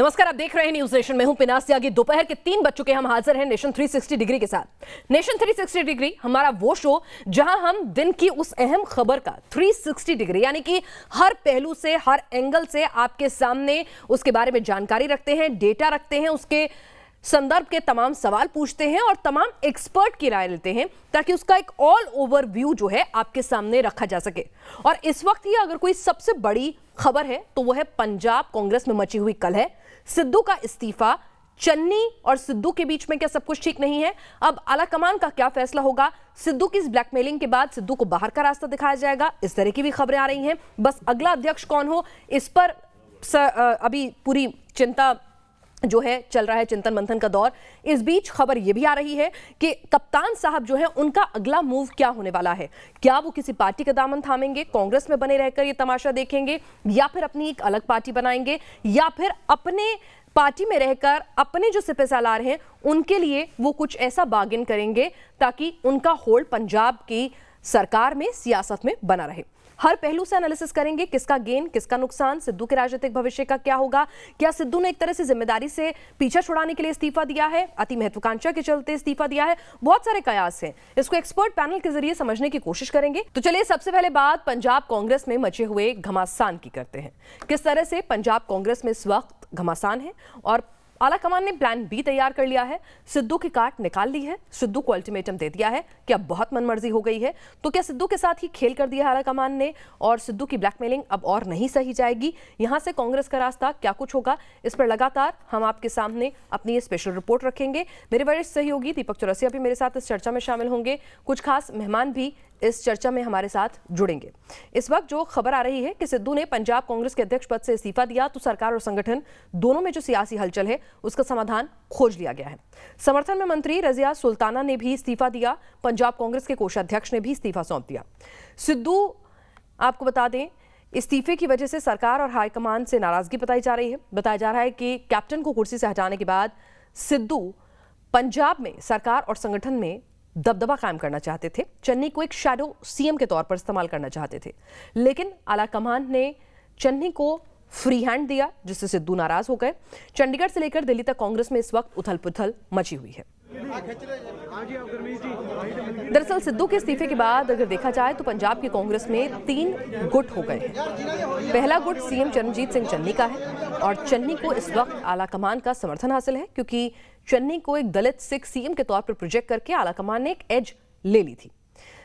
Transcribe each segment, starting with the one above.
नमस्कार, आप देख रहे हैं न्यूज नेशन। मैं हूं पिनास त्यागी। दोपहर के 3 बज चुके, हम हाजिर हैं नेशन 360 डिग्री के साथ। नेशन 360 डिग्री हमारा वो शो जहां हम दिन की उस अहम खबर का 360 डिग्री यानी कि हर पहलू से, हर एंगल से आपके सामने उसके बारे में जानकारी रखते हैं, डेटा रखते हैं, उसके संदर्भ के तमाम सवाल पूछते हैं और तमाम एक्सपर्ट की राय लेते हैं ताकि उसका एक ऑल ओवर व्यू जो है आपके सामने रखा जा सके। और इस वक्त ही अगर कोई सबसे बड़ी खबर है तो वो है पंजाब कांग्रेस में मची हुई कलह, सिद्धू का इस्तीफा, चन्नी और सिद्धू के बीच में क्या सब कुछ ठीक नहीं है? अब आलाकमान का क्या फैसला होगा? सिद्धू की इस ब्लैकमेलिंग के बाद सिद्धू को बाहर का रास्ता दिखाया जाएगा, इस तरह की भी खबरें आ रही हैं। बस अगला अध्यक्ष कौन हो, इस पर अभी पूरी चिंता जो है चल रहा है, चिंतन मंथन का दौर। इस बीच खबर यह भी आ रही है कि कप्तान साहब जो है उनका अगला मूव क्या होने वाला है। क्या वो किसी पार्टी का दामन थामेंगे, कांग्रेस में बने रहकर ये तमाशा देखेंगे, या फिर अपनी एक अलग पार्टी बनाएंगे, या फिर अपने पार्टी में रहकर अपने जो सिपहसालार हैं उनके लिए वो कुछ ऐसा बार्गेन करेंगे ताकि उनका होल्ड पंजाब की सरकार में, सियासत में बना रहे। हर पहलू से एनालिसिस करेंगे, किसका गेन, किसका नुकसान, सिद्धू के राजनीतिक भविष्य का क्या होगा। क्या सिद्धू ने एक तरह से जिम्मेदारी से पीछा छुड़ाने के लिए इस्तीफा दिया है, अति महत्वाकांक्षा के चलते इस्तीफा दिया है? बहुत सारे कयास हैं, इसको एक्सपर्ट पैनल के जरिए समझने की कोशिश करेंगे। तो चलिए सबसे पहले बात पंजाब कांग्रेस में मचे हुए घमासान की करते हैं। किस तरह से पंजाब कांग्रेस में इस वक्त घमासान है और आलाकमान ने प्लान बी तैयार कर लिया है, सिद्धू की काट निकाल ली है, सिद्धू को अल्टीमेटम दे दिया है। क्या बहुत मनमर्जी हो गई है? तो क्या सिद्धू के साथ ही खेल कर दिया है आलाकमान ने और सिद्धू की ब्लैकमेलिंग अब और नहीं सही जाएगी? यहां से कांग्रेस का रास्ता क्या कुछ होगा, इस पर लगातार हम आपके सामने अपनी ये स्पेशल रिपोर्ट रखेंगे। मेरे वरिष्ठ सहयोगी दीपक चौरसिया भी मेरे साथ इस चर्चा में शामिल होंगे, कुछ खास मेहमान भी इस चर्चा में हमारे साथ जुड़ेंगे। इस वक्त जो खबर आ रही है कि सिद्धू ने पंजाब कांग्रेस के अध्यक्ष पद से इस्तीफा दिया तो सरकार और संगठन दोनों में जो सियासी हलचल है उसका समाधान खोज लिया गया है। समर्थन में मंत्री रजिया सुल्ताना ने भी इस्तीफा दिया, पंजाब कांग्रेस के कोषाध्यक्ष ने भी इस्तीफा सौंप दिया। सिद्धू, आपको बता दें, इस्तीफे की वजह से सरकार और हाईकमान से नाराजगी बताई जा रही है। बताया जा रहा है कि कैप्टन को कुर्सी से हटाने के बाद सिद्धू पंजाब में सरकार और संगठन में दबदबा कायम करना चाहते थे, चन्नी को एक शैडो सीएम के तौर पर इस्तेमाल करना चाहते थे, लेकिन आलाकमान ने चन्नी को फ्री हैंड दिया जिससे सिद्धू नाराज हो गए। चंडीगढ़ से लेकर दिल्ली तक कांग्रेस में इस वक्त उथल पुथल मची हुई है। दरअसल सिद्धू के इस्तीफे के बाद अगर देखा जाए तो पंजाब की कांग्रेस में 3 गुट हो गए हैं। पहला गुट सीएम चरणजीत सिंह चन्नी का है और चन्नी को इस वक्त आलाकमान का समर्थन हासिल है क्योंकि चन्नी को एक दलित सिख सीएम के तौर पर प्रोजेक्ट करके आलाकमान ने एक एज ले ली थी।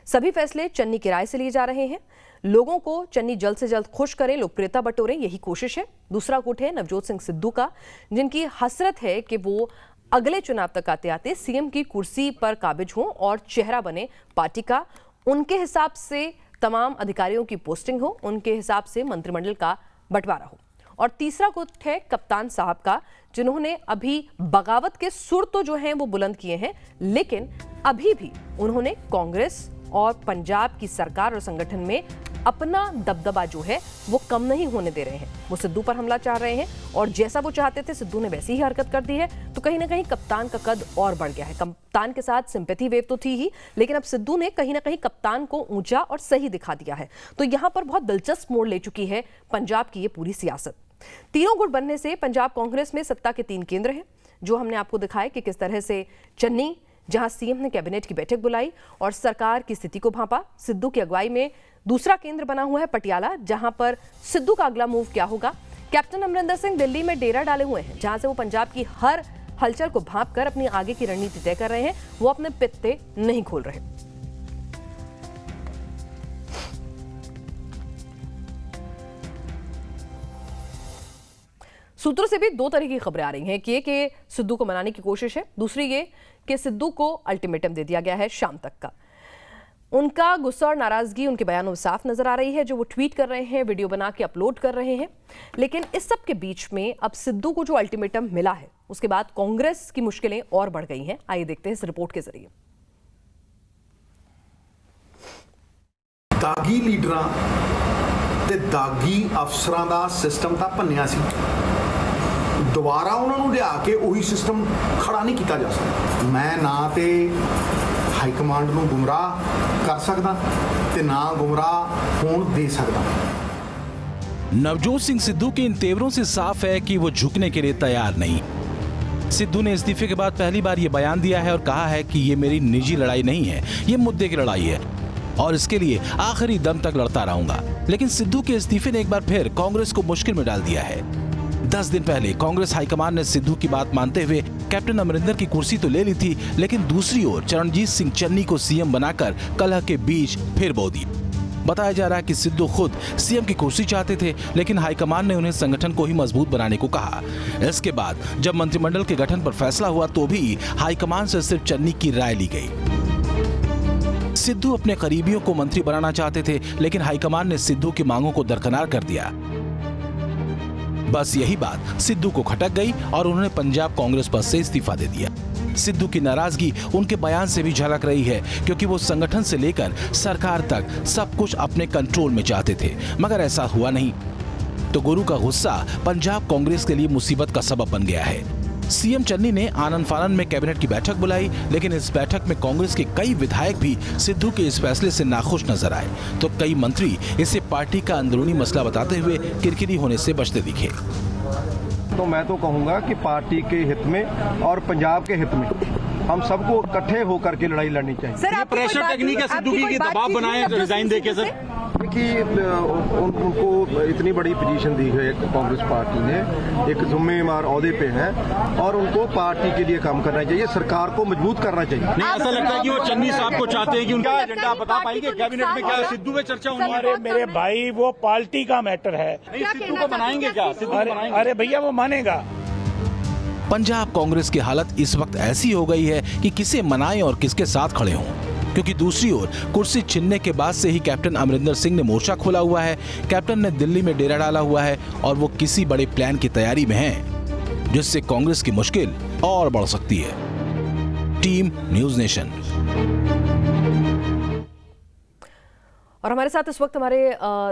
सभी फैसले चन्नी की राय से लिए जा रहे हैं। लोगों को चन्नी जल्द से जल्द खुश करें, लोकप्रियता बटोरें, यही कोशिश है। दूसरा गुट है नवजोत सिंह सिद्धू का, जिनकी हसरत है कि वो अगले चुनाव तक आते आते सीएम की कुर्सी पर काबिज हों और चेहरा बने पार्टी का। उनके हिसाब से तमाम अधिकारियों की पोस्टिंग हो, उनके हिसाब से मंत्रिमंडल का बंटवारा हो। और तीसरा गुट है कप्तान साहब का, जिन्होंने अभी बगावत के सुर तो जो हैं वो बुलंद किए हैं, लेकिन अभी भी उन्होंने कांग्रेस और पंजाब की सरकार और संगठन में अपना दबदबा जो है वो कम नहीं होने दे रहे हैं। वो सिद्धू पर हमला चाह रहे हैं और जैसा वो चाहते थे सिद्धू ने वैसी ही हरकत कर दी है, तो कहीं ना कहीं कप्तान का कद और बढ़ गया है। कप्तान के साथ सिंपैथी वेव तो थी ही, लेकिन अब सिद्धू ने कहीं ना कहीं कप्तान को ऊंचा और सही दिखा दिया है। तो यहां पर बहुत दिलचस्प मोड़ ले चुकी है पंजाब की ये पूरी सियासत। तीनों गुट बनने से पंजाब कांग्रेस में सत्ता के 3 केंद्र हैं, जो हमने आपको दिखाए कि किस तरह से चन्नी, जहां सीएम ने कैबिनेट की बैठक बुलाई और सरकार की स्थिति को भांपा। सिद्धू की अगुवाई में दूसरा केंद्र बना हुआ है पटियाला, जहां पर सिद्धू का अगला मूव क्या होगा। कैप्टन अमरिंदर सिंह दिल्ली में डेरा डाले हुए हैं, जहां से वो पंजाब की हर हलचल को भांप कर अपनी आगे की रणनीति तय कर रहे हैं। वो अपने पित्ते नहीं खोल रहे। सूत्रों से भी 2 तरह की खबरें आ रही हैं कि ये कि सिद्धू को मनाने की कोशिश है, दूसरी ये कि सिद्धू को अल्टीमेटम दे दिया गया है शाम तक का। उनका गुस्सा और नाराजगी उनके बयानों में साफ नजर आ रही है, जो वो ट्वीट कर रहे हैं, वीडियो बना के अपलोड कर रहे हैं। लेकिन इस सब के बीच में अब सिद्धू को जो अल्टीमेटम मिला है उसके बाद कांग्रेस की मुश्किलें और बढ़ गई हैं। आइए देखते हैं इस रिपोर्ट के जरिए। दागी लीडरां ते दागी अफसरां दा सिस्टम तां भन्निया सी, दोबारा उन्होंने लिया के उही सिस्टम खड़ा नहीं किया जा सकता। मैं ना तो हाईकमांड नूं गुमराह कर सकदा ते ना गुमराह होण दे सकदा। नवजोत सिंह सिद्धू के इन तेवरों से साफ है कि वो झुकने के लिए तैयार नहीं। सिद्धू ने इस्तीफे के बाद पहली बार ये बयान दिया है और कहा है कि ये मेरी निजी लड़ाई नहीं है, ये मुद्दे की लड़ाई है और इसके लिए आखिरी दम तक लड़ता रहूंगा। लेकिन सिद्धू के इस्तीफे ने एक बार फिर कांग्रेस को मुश्किल में डाल दिया है। 10 दिन पहले कांग्रेस हाईकमान ने सिद्धू की बात मानते हुए कैप्टन अमरिंदर की कुर्सी तो ले ली थी, लेकिन दूसरी ओर चरणजीत सिंह चन्नी को सीएम बनाकर कलह के बीच फिर बो दी। बताया जा रहा है कि सिद्धू खुद सीएम की कुर्सी चाहते थे, लेकिन हाईकमान ने उन्हें संगठन को ही मजबूत बनाने को कहा। इसके बाद जब मंत्रिमंडल के गठन पर फैसला हुआ तो भी हाईकमान से सिर्फ चन्नी की राय ली गई। सिद्धू अपने करीबियों को मंत्री बनाना चाहते थे, लेकिन हाईकमान ने सिद्धू की मांगों को दरकिनार कर दिया। बस यही बात सिद्धू को खटक गई और उन्होंने पंजाब कांग्रेस पद से इस्तीफा दे दिया। सिद्धू की नाराजगी उनके बयान से भी झलक रही है, क्योंकि वो संगठन से लेकर सरकार तक सब कुछ अपने कंट्रोल में चाहते थे, मगर ऐसा हुआ नहीं। तो गुरु का गुस्सा पंजाब कांग्रेस के लिए मुसीबत का सबब बन गया है। सीएम चन्नी ने आनंद फानन में कैबिनेट की बैठक बुलाई, लेकिन इस बैठक में कांग्रेस के कई विधायक भी सिद्धू के इस फैसले से नाखुश नजर आए, तो कई मंत्री इसे पार्टी का अंदरूनी मसला बताते हुए किरकिरी होने से बचते दिखे। तो मैं तो कहूंगा कि पार्टी के हित में और पंजाब के हित में हम सबको इकट्ठे होकर के लड़ाई लड़नी चाहिए। सर, प्रेशर टेक्निक है सिद्धू की दबाव बनाए रिजाइन देके सर, कि उनको इतनी बड़ी पोजीशन दी है कांग्रेस पार्टी ने, एक जिम्मेदार ओहदे पे है और उनको पार्टी के लिए काम करना चाहिए, सरकार को मजबूत करना चाहिए। नहीं ऐसा लगता है कि वो चन्नी साहब को चाहते हैं कि उनका एजेंडा बता पाएंगे कैबिनेट में क्या सिद्धू में चर्चा होनी है? मेरे भाई वो पार्टी का मैटर है। सिद्धू को बनाएंगे क्या? सिद्धू को बनाएंगे? अरे भैया वो मानेगा। पंजाब कांग्रेस की हालत इस वक्त ऐसी हो गई है कि किसे मनाएं और किसके साथ खड़े हों, क्योंकि दूसरी ओर कुर्सी छीनने के बाद से ही कैप्टन अमरिंदर सिंह ने मोर्चा खोला हुआ है। कैप्टन ने दिल्ली में डेरा डाला हुआ है और वो किसी बड़े प्लान की तैयारी में है, जिससे कांग्रेस की मुश्किल और बढ़ सकती है। Team news nation. और हमारे साथ इस वक्त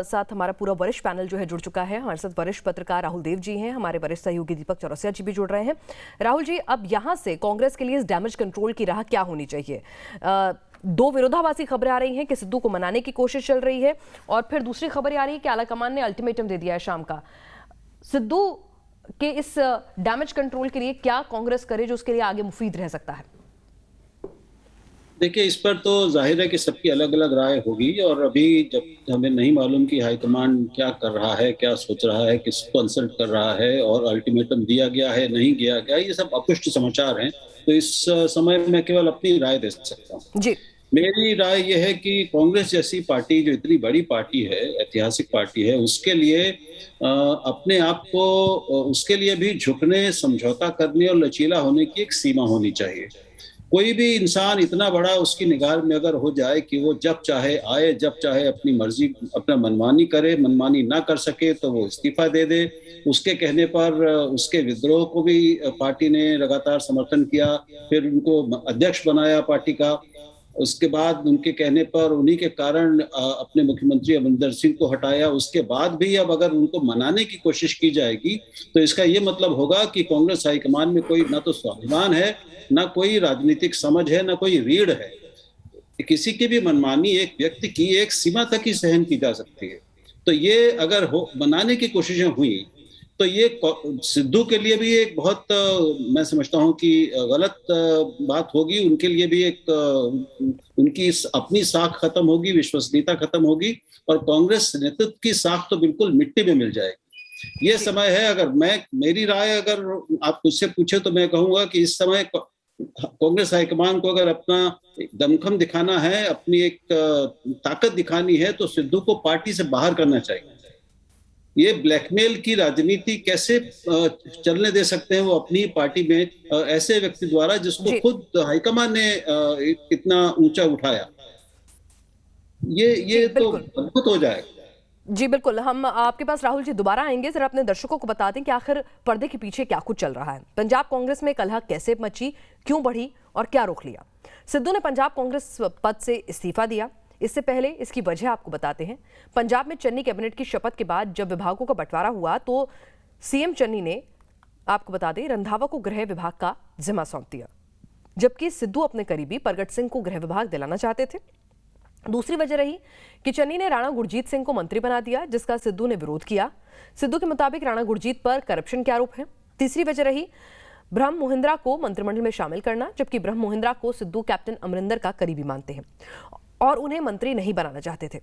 साथ हमारा पूरा वरिष्ठ पैनल जो है जुड़ चुका है। हमारे साथ वरिष्ठ पत्रकार राहुल देव जी हैं, हमारे वरिष्ठ सहयोगी दीपक चौरसिया जी भी जुड़ रहे हैं। राहुल जी, अब यहाँ से कांग्रेस के लिए इस डैमेज कंट्रोल की राह क्या होनी चाहिए? दो विरोधाभासी खबरें आ रही हैं कि सिद्धू को मनाने की कोशिश चल रही है, और फिर दूसरी खबर आ रही है कि आलाकमान ने अल्टीमेटम दे दिया है शाम का। सिद्धू के इस डैमेज कंट्रोल के लिए क्या कांग्रेस करे जो उसके लिए आगे मुफीद रह सकता है? देखिए, इस पर तो जाहिर है कि सबकी अलग अलग राय होगी, और अभी जब हमें नहीं मालूम कि हाईकमान क्या कर रहा है, क्या सोच रहा है, किसको कंसल्ट कर रहा है और अल्टीमेटम दिया गया है नहीं दिया गया, ये सब अपुष्ट समाचार हैं। तो इस समय मैं केवल अपनी राय दे सकता हूँ जी। मेरी राय यह है कि कांग्रेस जैसी पार्टी जो इतनी बड़ी पार्टी है, ऐतिहासिक पार्टी है, उसके लिए अपने आप को उसके लिए भी झुकने, समझौता करने और लचीला होने की एक सीमा होनी चाहिए। कोई भी इंसान इतना बड़ा उसकी निगाह में अगर हो जाए कि वो जब चाहे आए, जब चाहे अपनी मर्जी, अपना मनमानी करे, मनमानी ना कर सके तो वो इस्तीफा दे दे। उसके कहने पर उसके विद्रोह को भी पार्टी ने लगातार समर्थन किया, फिर उनको अध्यक्ष बनाया पार्टी का। उसके बाद उनके कहने पर उन्हीं के कारण अपने मुख्यमंत्री अमरिंदर सिंह को हटाया। उसके बाद भी अब अगर उनको मनाने की कोशिश की जाएगी तो इसका ये मतलब होगा कि कांग्रेस हाईकमान में कोई ना तो स्वाभिमान है, ना कोई राजनीतिक समझ है, ना कोई रीढ़ है। किसी की भी मनमानी एक व्यक्ति की एक सीमा तक ही सहन की जा सकती है। तो ये अगर बनाने की कोशिशें हुई तो ये सिद्धू के लिए भी एक बहुत मैं समझता हूं कि गलत बात होगी। उनके लिए भी एक उनकी अपनी साख खत्म होगी, विश्वसनीयता खत्म होगी, और कांग्रेस नेतृत्व की साख तो बिल्कुल मिट्टी में मिल जाएगी। ये समय है, अगर मेरी राय अगर आप मुझसे पूछे तो मैं कहूंगा कि इस समय कांग्रेस हाईकमान को अगर अपना दमखम दिखाना है, अपनी एक ताकत दिखानी है, तो सिद्धू को पार्टी से बाहर करना चाहिए। ये ब्लैकमेल की राजनीति कैसे चलने दे सकते हैं वो अपनी पार्टी में ऐसे व्यक्ति द्वारा जिसको खुद हाईकमान ने इतना ऊंचा उठाया? ये तो अद्भुत हो जाएगा। जी बिल्कुल, हम आपके पास राहुल जी दोबारा आएंगे। जरा अपने दर्शकों को बता दें कि आखिर पर्दे के पीछे क्या कुछ चल रहा है। पंजाब कांग्रेस में कलह कैसे मची, क्यों बढ़ी और क्या रोक लिया? सिद्धू ने पंजाब कांग्रेस पद से इस्तीफा दिया। इससे पहले इसकी वजह आपको बताते हैं। पंजाब में चन्नी कैबिनेट की शपथ के बाद जब विभागों का बंटवारा हुआ तो सीएम चन्नी ने, आपको बता दें, रंधावा को गृह विभाग का जिम्मा सौंप दिया, जबकि सिद्धू अपने करीबी प्रगट सिंह को गृह विभाग दिलाना चाहते थे। दूसरी वजह रही कि चन्नी ने राणा गुरजीत सिंह को मंत्री बना दिया, जिसका सिद्धू ने विरोध किया। सिद्धू के मुताबिक राणा गुरजीत पर करप्शन के आरोप हैं। तीसरी वजह रही ब्रह्म मोहिंद्रा को मंत्रिमंडल में शामिल करना, जबकि ब्रह्म मोहिंद्रा को सिद्धू कैप्टन अमरिंदर का करीबी मानते हैं और उन्हें मंत्री नहीं बनाना चाहते थे।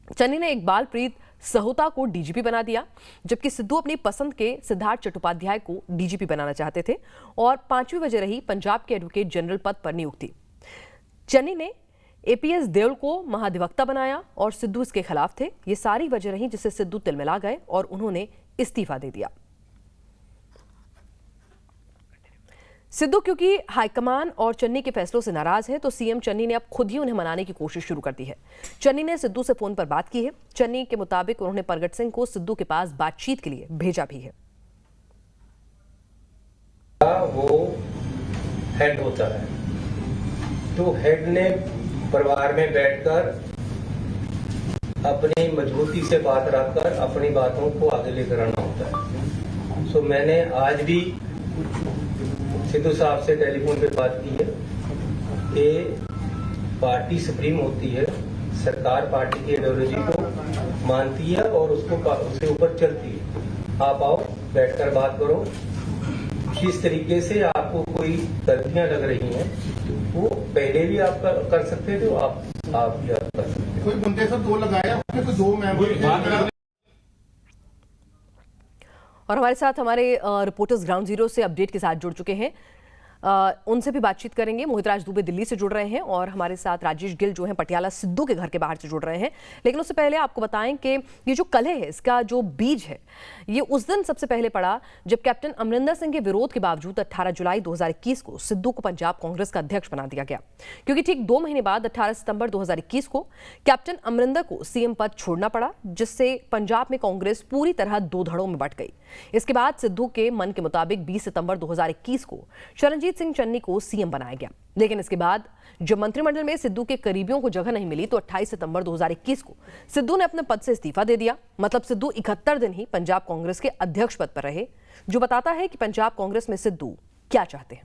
चन्नी ने इकबाल प्रीत सहोता को डीजीपी बना दिया, जबकि सिद्धू अपनी पसंद के सिद्धार्थ चट्टोपाध्याय को डीजीपी बनाना चाहते थे। और पांचवी वजह रही पंजाब के एडवोकेट जनरल पद पर नियुक्ति। चन्नी ने एपीएस देओल को महाधिवक्ता बनाया और सिद्धू इसके खिलाफ थे। ये सारी वजह रही जिससे सिद्धू तिलमिला गए और उन्होंने इस्तीफा दे दिया। सिद्धू क्योंकि हाईकमान और चन्नी के फैसलों से नाराज है, तो सीएम चन्नी ने अब खुद ही उन्हें मनाने की कोशिश शुरू कर दी है। चन्नी ने सिद्धू से फोन पर बात की है। चन्नी के मुताबिक उन्होंने परगट सिंह को सिद्धू के पास बातचीत के लिए भेजा भी है। वो हेड होता है, तो हेड ने परिवार में बैठकर अपनी मजबूती से बात रखकर अपनी बातों को आगे लेकर आना होता है। सो मैंने आज भी सिद्धू साहब से टेलीफोन पे बात की है कि पार्टी सुप्रीम होती है, सरकार पार्टी की आइडियोलॉजी को मानती है और उसके ऊपर चलती है। आप आओ, बैठकर बात करो। जिस तरीके से आपको कोई गलतियां लग रही हैं वो पहले भी आप कर सकते थे, तो आप भी कर सकते। कोई बंदे से दो लगाया, कोई दो मेंबर। और हमारे साथ हमारे रिपोर्टर्स ग्राउंड जीरो से अपडेट के साथ जुड़ चुके हैं, उनसे भी बातचीत करेंगे। मोहितराज दुबे दिल्ली से जुड़ रहे हैं और हमारे साथ राजेश गिल जो हैं पटियाला सिद्धू के घर के बाहर से जुड़ रहे हैं। लेकिन उससे पहले आपको बताएं कि ये जो कलह है, इसका जो बीज है, ये उस दिन सबसे पहले पड़ा जब कैप्टन अमरिंदर सिंह के विरोध के बावजूद 18 जुलाई 2021 को सिद्धू को पंजाब कांग्रेस का अध्यक्ष बना दिया गया। क्योंकि ठीक 2 महीने बाद 18 सितंबर 2021 को कैप्टन अमरिंदर को सीएम पद छोड़ना पड़ा, जिससे पंजाब में कांग्रेस पूरी तरह दो धड़ों में बंट गई। इसके बाद सिद्धू के मन के मुताबिक 20 सितंबर 2021 को शरणजीत सिंह चन्नी को सीएम बनाया गया। लेकिन इसके बाद जब मंत्रिमंडल में सिद्धू के करीबियों को जगह नहीं मिली, तो 28 सितंबर 2021 को सिद्धू ने अपने पद से इस्तीफा दे दिया। मतलब सिद्धू 71 दिन ही पंजाब कांग्रेस के अध्यक्ष पद पर रहे, जो बताता है कि पंजाब कांग्रेस में सिद्धू क्या चाहते हैं।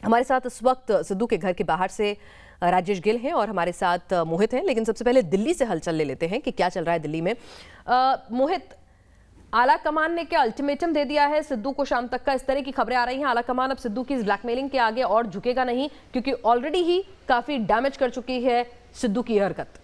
हमारे साथ इस वक्त सिद्धू के घर के बाहर से राजेश गिल हैं और हमारे साथ मोहित हैं। लेकिन सबसे पहले दिल्ली से हलचल ले लेते हैं कि क्या चल रहा है दिल्ली में। मोहित, आला कमान ने क्या अल्टीमेटम दे दिया है सिद्धू को शाम तक का? इस तरह की खबरें आ रही हैं आला कमान अब सिद्धू की इस ब्लैकमेलिंग के आगे और झुकेगा नहीं, क्योंकि ऑलरेडी ही काफी डैमेज कर चुकी है सिद्धू की हरकत।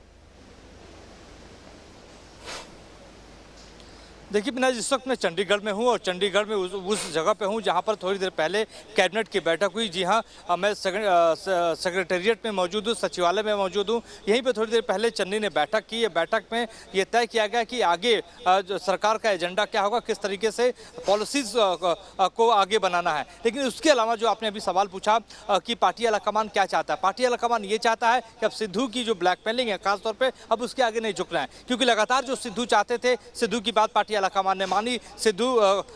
देखिए बिना, इस वक्त मैं चंडीगढ़ में हूं और चंडीगढ़ में उस जगह पे हूं जहां पर थोड़ी देर पहले कैबिनेट की बैठक हुई। जी हां, मैं सेक्रेटेरिएट में मौजूद हूं, सचिवालय में मौजूद हूं। यहीं पे थोड़ी देर पहले चन्नी ने बैठक की है। बैठक में ये तय किया गया कि आगे जो सरकार का एजेंडा क्या होगा, किस तरीके से पॉलिसीज को आगे बनाना है। लेकिन उसके अलावा जो आपने अभी सवाल पूछा कि पार्टी आलाकमान क्या चाहता है, पार्टी आलाकमान ये चाहता है कि अब सिद्धू की जो ब्लैकमेलिंग है खासतौर पर अब उसके आगे नहीं झुकना है, क्योंकि लगातार जो सिद्धू चाहते थे, सिद्धू की बात पार्टी आलाकमान ने मानी। सिद्धू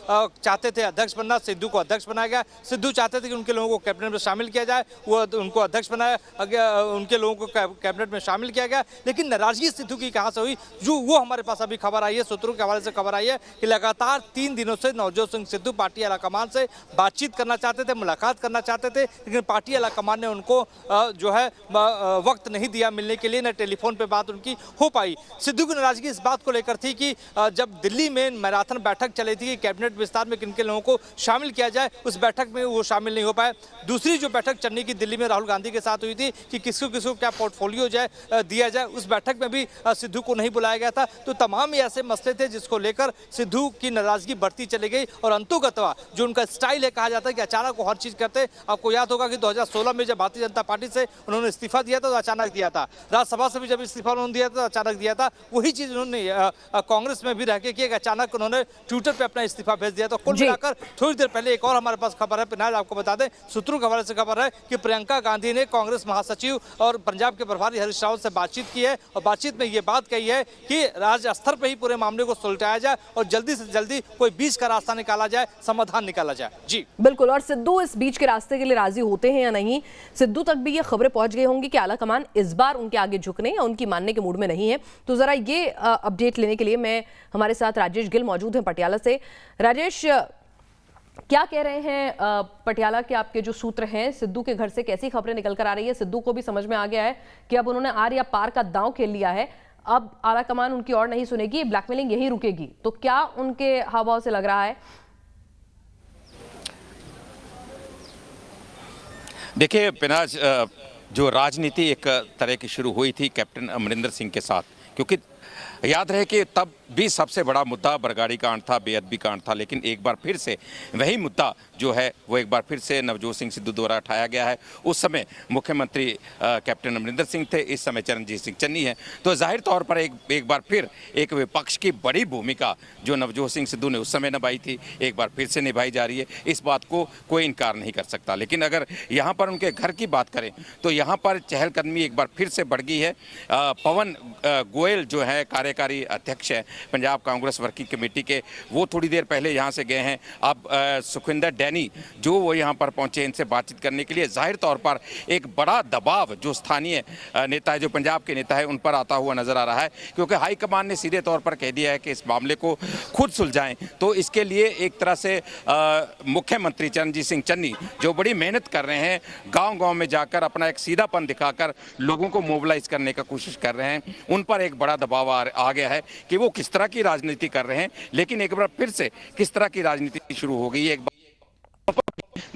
चाहते थे अध्यक्ष बनना, सिद्धू को अध्यक्ष बनाया गया। सिद्धू चाहते थे कि उनके लोगों को कैबिनेट में शामिल किया जाए, वो उनको अध्यक्ष बनाया गया, उनके लोगों को कैबिनेट में शामिल किया गया। लेकिन नाराजगी सिद्धू की कहां से हुई, जो वो हमारे पास अभी खबर आई है, सूत्रों के हवाले से खबर आई है कि लगातार 3 दिनों से नवजोत सिंह सिद्धू पार्टी आलाकमान से बातचीत करना चाहते थे, मुलाकात करना चाहते थे, लेकिन पार्टी आलाकमान ने उनको जो है वक्त नहीं दिया मिलने के लिए, न टेलीफोन पर बात उनकी हो पाई। सिद्धू की नाराजगी इस बात को लेकर थी कि जब दिल्ली में मैराथन बैठक चली थी कि कैबिनेट विस्तार में किन किन लोगों को शामिल किया जाए, उस बैठक में वो शामिल नहीं हो पाए। दूसरी जो बैठक चन्नी की दिल्ली में राहुल गांधी के साथ हुई थी कि किसको क्या पोर्टफोलियो दिया जाए, उस बैठक में भी सिद्धू को नहीं बुलाया गया था। तो तमाम ये ऐसे मसले थे जिसको लेकर सिद्धू की नाराजगी बढ़ती चली गई और अंतोगतवा जो उनका स्टाइल है, कहा जाता है कि अचानक वो हर चीज करते। आपको याद होगा कि 2016 में जब भारतीय जनता पार्टी से उन्होंने इस्तीफा दिया था तो अचानक दिया था, राज्यसभा से भी जब इस्तीफा उन्होंने दिया था तो अचानक दिया था। वही चीज उन्होंने कांग्रेस में भी रह के किया, अचानक उन्होंने ट्विटर पे अपना इस्तीफा भेज दिया। तो कुल मिलाकर थोड़ी देर पहले एक और हमारे पास खबर है, पिनाज आपको बता दें, सूत्रों के हवाले से खबर है कि प्रियंका गांधी ने कांग्रेस महासचिव और पंजाब के प्रभारी हरीश रावत से बातचीत की है और बातचीत में ये बात कही है कि राज्य स्तर पर ही पूरे मामले को सुलझाया जाए और जल्दी से जल्दी कोई बीच का रास्ता निकाला जाए, समाधान निकाला जाए। जी बिल्कुल। और सिद्धू इस बीच के रास्ते के लिए राजी होते हैं या नहीं, सिद्धू तक भी ये खबरें पहुंच गई होंगी कि आलाकमान इस बार उनके आगे झुकने या उनकी मानने के मूड में नहीं है। तो जरा ये अपडेट लेने के लिए मैं हमारे साथ राजेश गिल मौजूद हैं पटियाला से। राजेश, क्या कह रहे हैं पटियाला के आपके जो सूत्र हैं? सिद्धू के घर से कैसी खबरें निकल कर आ रही है? सिद्धू को भी समझ में आ गया है कि अब उन्होंने आर या पार का दांव खेल लिया है, अब आला कमान उनकी और नहीं सुनेगी, ब्लैकमेलिंग यही रुकेगी। तो क्या उनके हाव भाव से लग रहा है? देखिए पिनाज, जो राजनीति एक तरह की शुरू हुई थी कैप्टन अमरिंदर सिंह के साथ, क्योंकि याद रहे कि तब भी सबसे बड़ा मुद्दा बरगाड़ी कांड था, बेअदबी कांड था, लेकिन एक बार फिर से वही मुद्दा जो है वो एक बार फिर से नवजोत सिंह सिद्धू द्वारा उठाया गया है। उस समय मुख्यमंत्री कैप्टन अमरिंदर सिंह थे, इस समय चरणजीत सिंह चन्नी है। तो जाहिर तौर पर एक बार फिर एक विपक्ष की बड़ी भूमिका जो नवजोत सिंह सिद्धू ने उस समय निभाई थी, एक बार फिर से निभाई जा रही है। इस बात को कोई इनकार नहीं कर सकता। लेकिन अगर यहाँ पर उनके घर की बात करें तो यहाँ पर चहलकदमी एक बार फिर से बढ़ गई है। पवन गोयल जो है कार्यकारी अध्यक्ष है पंजाब कांग्रेस वर्किंग कमेटी के, वो थोड़ी देर पहले यहाँ से गए हैं। अब सुखविंदर डैनी जो वो यहाँ पर पहुँचे इनसे बातचीत करने के लिए, जाहिर तौर पर एक बड़ा दबाव जो स्थानीय नेता है, जो पंजाब के नेता है, उन पर आता हुआ नजर आ रहा है, क्योंकि हाईकमान ने सीधे तौर पर कह दिया है कि इस मामले को खुद सुलझाएं। तो इसके लिए एक तरह से मुख्यमंत्री चरणजीत सिंह चन्नी जो बड़ी मेहनत कर रहे हैं, गाँव-गाँव में जाकर अपना एक सीधापन दिखाकर लोगों को मोबिलाइज करने का कोशिश कर रहे हैं, उन पर एक बड़ा दबाव आ गया है कि वो किस तरह की राजनीति कर रहे हैं। लेकिन एक बार फिर से किस तरह की राजनीति शुरू हो गई है, एक बार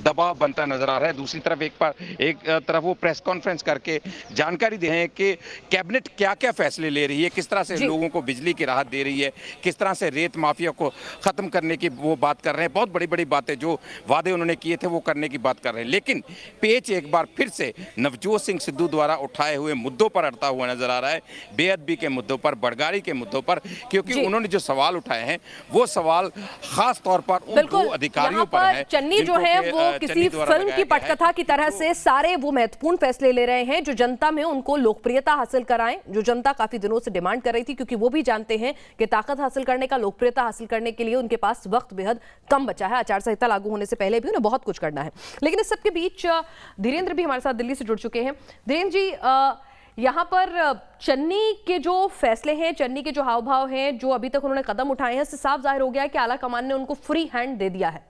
दबाव बनता नजर आ रहा है। दूसरी तरफ एक तरफ वो प्रेस कॉन्फ्रेंस करके जानकारी दे रहे हैं कि कैबिनेट क्या क्या फैसले ले रही है, किस तरह से लोगों को बिजली की राहत दे रही है, किस तरह से रेत माफिया को खत्म करने की वो बात कर रहे हैं। बहुत बड़ी बड़ी बातें जो वादे उन्होंने किए थे वो करने की बात कर रहे हैं। लेकिन पेच एक बार फिर से नवजोत सिंह सिद्धू द्वारा उठाए हुए मुद्दों पर अड़ता हुआ नजर आ रहा है, बेअदबी के मुद्दों पर, बड़गाड़ी के मुद्दों पर, क्योंकि उन्होंने जो सवाल उठाए हैं वो सवाल खास तौर पर उन दो अधिकारियों पर है। चन्नी जो है वो किसी फिल्म की पटकथा की तरह से सारे वो महत्वपूर्ण फैसले ले रहे हैं जो जनता में उनको लोकप्रियता हासिल कराएं, जो जनता काफी दिनों से डिमांड कर रही थी, क्योंकि वो भी जानते हैं कि ताकत हासिल करने का, लोकप्रियता हासिल करने के लिए उनके पास वक्त बेहद कम बचा है। आचार संहिता लागू होने से पहले भी उन्हें बहुत कुछ करना है। लेकिन इस सबके बीच धीरेन्द्र भी हमारे साथ दिल्ली से जुड़ चुके हैं। धीरेन्द्र जी, यहाँ पर चन्नी के जो फैसले हैं, चन्नी के जो हाव भाव हैं, जो अभी तक उन्होंने कदम उठाए हैं, इससे साफ जाहिर हो गया है कि आला कमान ने उनको फ्री हैंड दे दिया है।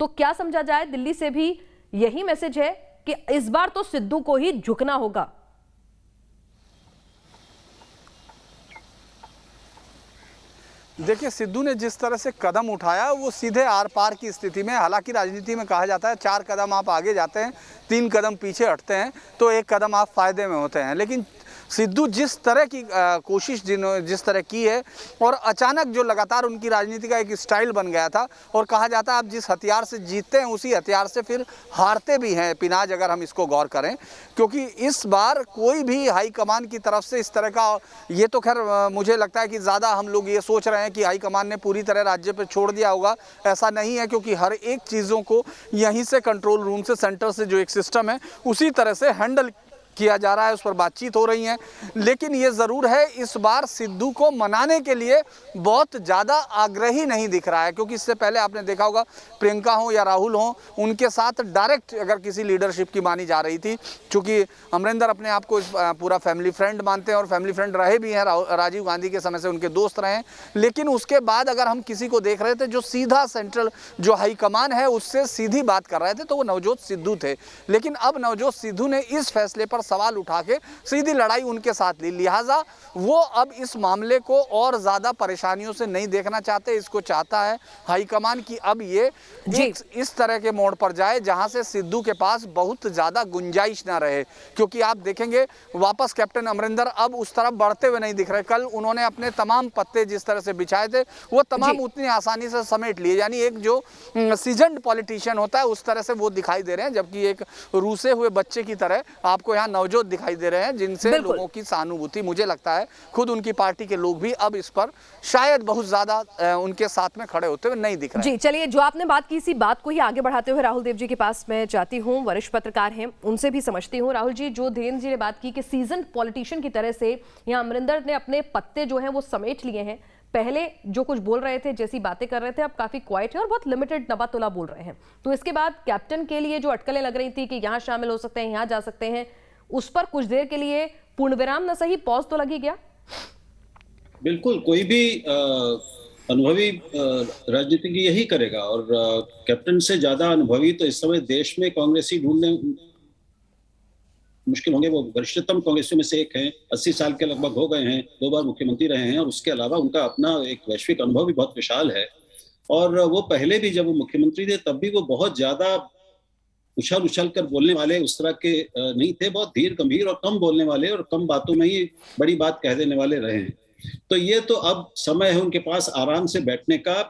तो क्या समझा जाए, दिल्ली से भी यही मैसेज है कि इस बार तो सिद्धू को ही झुकना होगा? देखिए, सिद्धू ने जिस तरह से कदम उठाया वो सीधे आर पार की स्थिति में, हालांकि राजनीति में कहा जाता है 4 कदम आप आगे जाते हैं, 3 कदम पीछे हटते हैं तो 1 कदम आप फायदे में होते हैं। लेकिन सिद्धू जिस तरह की कोशिश जिस तरह की है, और अचानक जो लगातार उनकी राजनीति का एक स्टाइल बन गया था, और कहा जाता है आप जिस हथियार से जीतते हैं उसी हथियार से फिर हारते भी हैं पिनाज, अगर हम इसको गौर करें। क्योंकि इस बार कोई भी हाईकमान की तरफ से इस तरह का, ये तो खैर मुझे लगता है कि ज़्यादा हम लोग ये सोच रहे हैं कि हाईकमान ने पूरी तरह राज्य पर छोड़ दिया होगा, ऐसा नहीं है। क्योंकि हर एक चीज़ों को यहीं से कंट्रोल रूम से, सेंटर से जो एक सिस्टम है उसी तरह से हैंडल किया जा रहा है, उस पर बातचीत हो रही है। लेकिन ये ज़रूर है, इस बार सिद्धू को मनाने के लिए बहुत ज़्यादा आग्रही नहीं दिख रहा है। क्योंकि इससे पहले आपने देखा होगा प्रियंका हो या राहुल हो, उनके साथ डायरेक्ट अगर किसी लीडरशिप की मानी जा रही थी, चूँकि अमरिंदर अपने आप को पूरा फैमिली फ्रेंड मानते हैं और फैमिली फ्रेंड रहे भी हैं, राजीव गांधी के समय से उनके दोस्त रहे हैं। लेकिन उसके बाद अगर हम किसी को देख रहे थे जो सीधा सेंट्रल जो हाईकमान है उससे सीधी बात कर रहे थे, तो वो नवजोत सिद्धू थे। लेकिन अब नवजोत सिद्धू ने इस फैसले पर सवाल उठा के सीधी लड़ाई उनके साथ ली, लिहाजा वो अब इस मामले को और ज्यादा परेशानियों से नहीं देखना चाहते। इसको चाहता है हाईकमान की अब ये इस तरह के मोड़ पर जाए जहां से सिद्धू के पास बहुत ज्यादा गुंजाइश ना रहे। क्योंकि आप देखेंगे वापस कैप्टन अमरिंदर अब उस तरफ बढ़ते हुए नहीं दिख रहे। कल उन्होंने अपने तमाम पत्ते जिस तरह से बिछाए थे वो तमाम उतनी आसानी से समेट लिए, यानी एक जो सीजन्ड पॉलिटिशियन होता है उस तरह से वो दिखाई दे रहे हैं। जबकि एक रूसे हुए बच्चे की तरह आपको यहाँ नवजोत दिखाई दे रहे हैं, जिनसे लोगों की सहानुभूति, मुझे लगता है खुद उनकी पार्टी के लोग भी अब इस पर शायद बहुत ज्यादा उनके साथ में खड़े होते हुए नहीं दिख रहे। जी चलिए, जो आपने बात की इसी बात को ही आगे बढ़ाते हुए राहुल देव जी के पास मैं जाती हूँ, वरिष्ठ पत्रकार हैं, उनसे भी समझती हूँ। राहुल जी, जो धीरेन्द्र जी ने बात की कि सीजन पॉलिटिशियन की तरह से यहाँ अमरिंदर ने अपने पत्ते जो हैं वो समेट लिए हैं। पहले जो कुछ बोल रहे थे, जैसी बातें कर रहे थे, अब काफी क्वाइट है और बहुत लिमिटेड नबातुला बोल रहे हैं। तो इसके बाद कैप्टन के लिए जो अटकलें लग रही थी कि यहाँ शामिल हो सकते हैं, यहाँ जा सकते हैं, उस पर कुछ देर के लिए पूर्ण विराम न सही, पॉज तो लगी गया। बिल्कुल, कोई भी अनुभवी राजनीति की यही करेगा, और कैप्टन से ज्यादा अनुभवी तो इस समय देश में कांग्रेसी ढूंढने मुश्किल होंगे। वो वरिष्ठतम कांग्रेसियों में से एक हैं, 80 साल के लगभग हो गए हैं, 2 बार मुख्यमंत्री रहे हैं, और उसके अलावा उनका अपना एक वैश्विक अनुभव भी बहुत विशाल है। और वो पहले भी जब वो मुख्यमंत्री थे तब भी वो बहुत ज्यादा उछल कर बोलने वाले उस तरह के नहीं थे, बहुत धीर गंभीर और कम बोलने वाले और कम बातों में ही बड़ी बात कह देने वाले रहे हैं। तो ये तो अब समय है उनके पास आराम से बैठने का,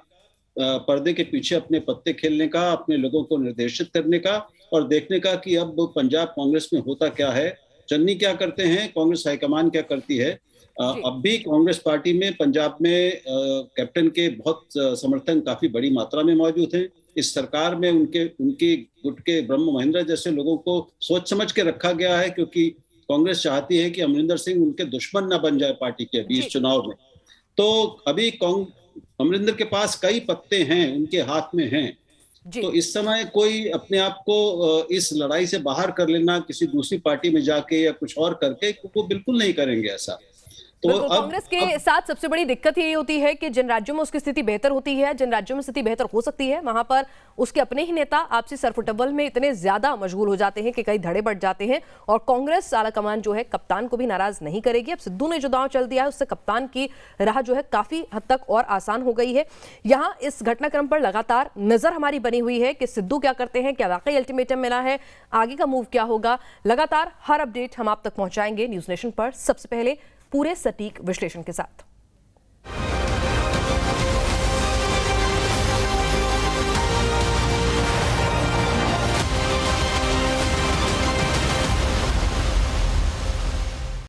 पर्दे के पीछे अपने पत्ते खेलने का, अपने लोगों को निर्देशित करने का और देखने का कि अब पंजाब कांग्रेस में होता क्या है, चन्नी क्या करते हैं, कांग्रेस हाईकमान क्या करती है। अब भी कांग्रेस पार्टी में पंजाब में कैप्टन के बहुत समर्थन काफी बड़ी मात्रा में मौजूद हैं। इस सरकार में उनके गुट के ब्रह्म महेंद्र जैसे लोगों को सोच समझ के रखा गया है, क्योंकि कांग्रेस चाहती है कि अमरिंदर सिंह उनके दुश्मन न बन जाए पार्टी के अभी इस चुनाव में। तो अभी अमरिंदर के पास कई पत्ते हैं, उनके हाथ में हैं। तो इस समय कोई अपने आप को इस लड़ाई से बाहर कर लेना किसी दूसरी पार्टी में जाके या कुछ और करके, वो बिल्कुल नहीं करेंगे ऐसा। तो कांग्रेस के साथ सबसे बड़ी दिक्कत ये होती है कि जिन राज्यों में उसकी स्थिति बेहतर होती है, जिन राज्यों में स्थिति बेहतर हो सकती है, वहां पर उसके अपने ही नेता आपसी सरफुटबल में इतने ज्यादा मशगूल हो जाते हैं कि कई धड़े बढ़ जाते हैं। और कांग्रेस आला कमान जो है कप्तान को भी नाराज नहीं करेगी। अब सिद्धू ने जो दांव चल दिया है उससे कप्तान की राह जो है काफी हद तक और आसान हो गई है। यहाँ इस घटनाक्रम पर लगातार नजर हमारी बनी हुई है कि सिद्धू क्या करते हैं, क्या वाकई अल्टीमेटम मिला है, आगे का मूव क्या होगा। लगातार हर अपडेट हम आप तक पहुंचाएंगे न्यूज नेशन पर, सबसे पहले पूरे सटीक विश्लेषण के साथ।